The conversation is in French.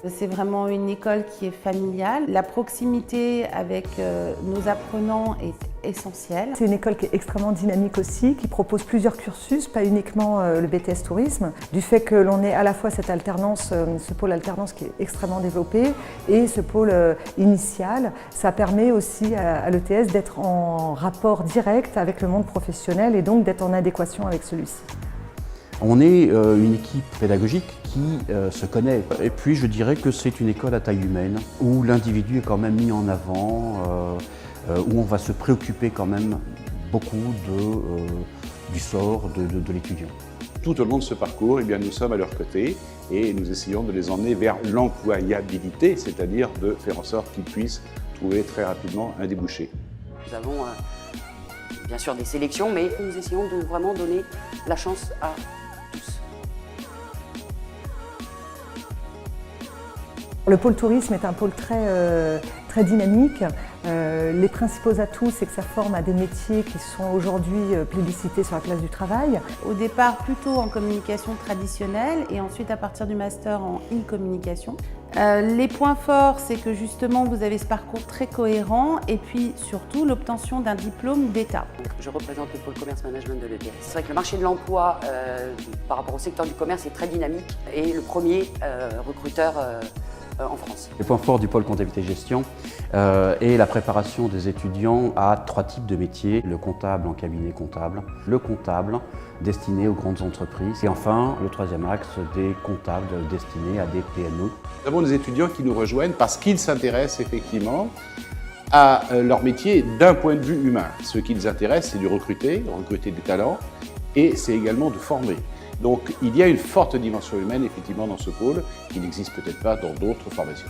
C'est vraiment une école qui est familiale. La proximité avec nos apprenants est essentielle. C'est une école qui est extrêmement dynamique aussi, qui propose plusieurs cursus, pas uniquement le BTS Tourisme. Du fait que l'on ait à la fois cette alternance, ce pôle alternance qui est extrêmement développé et ce pôle initial, ça permet aussi à l'ETS d'être en rapport direct avec le monde professionnel et donc d'être en adéquation avec celui-ci. On est une équipe pédagogique qui se connaît. Et puis je dirais que c'est une école à taille humaine, où l'individu est quand même mis en avant, où on va se préoccuper quand même beaucoup du sort de l'étudiant. Tout au long de ce parcours, eh bien, nous sommes à leur côté et nous essayons de les emmener vers l'employabilité, c'est-à-dire de faire en sorte qu'ils puissent trouver très rapidement un débouché. Nous avons bien sûr des sélections, mais nous essayons de vraiment donner la chance à tous. Le pôle tourisme est un pôle très dynamique. Les principaux atouts, c'est que ça forme à des métiers qui sont aujourd'hui plébiscités sur la place du travail. Au départ, plutôt en communication traditionnelle et ensuite à partir du master en e-communication. Les points forts, c'est que justement vous avez ce parcours très cohérent et puis surtout l'obtention d'un diplôme d'État. Je représente le pôle commerce management de l'ETS. C'est vrai que le marché de l'emploi par rapport au secteur du commerce est très dynamique et le premier recruteur en France. Les points forts du pôle comptabilité-gestion est la préparation des étudiants à 3 types de métiers. Le comptable en cabinet comptable, le comptable destiné aux grandes entreprises et enfin le 3e axe des comptables destinés à des PME. Nous avons des étudiants qui nous rejoignent parce qu'ils s'intéressent effectivement à leur métier d'un point de vue humain. Ce qui les intéresse, c'est de recruter des talents et c'est également de former. Donc il y a une forte dimension humaine effectivement dans ce pôle qui n'existe peut-être pas dans d'autres formations.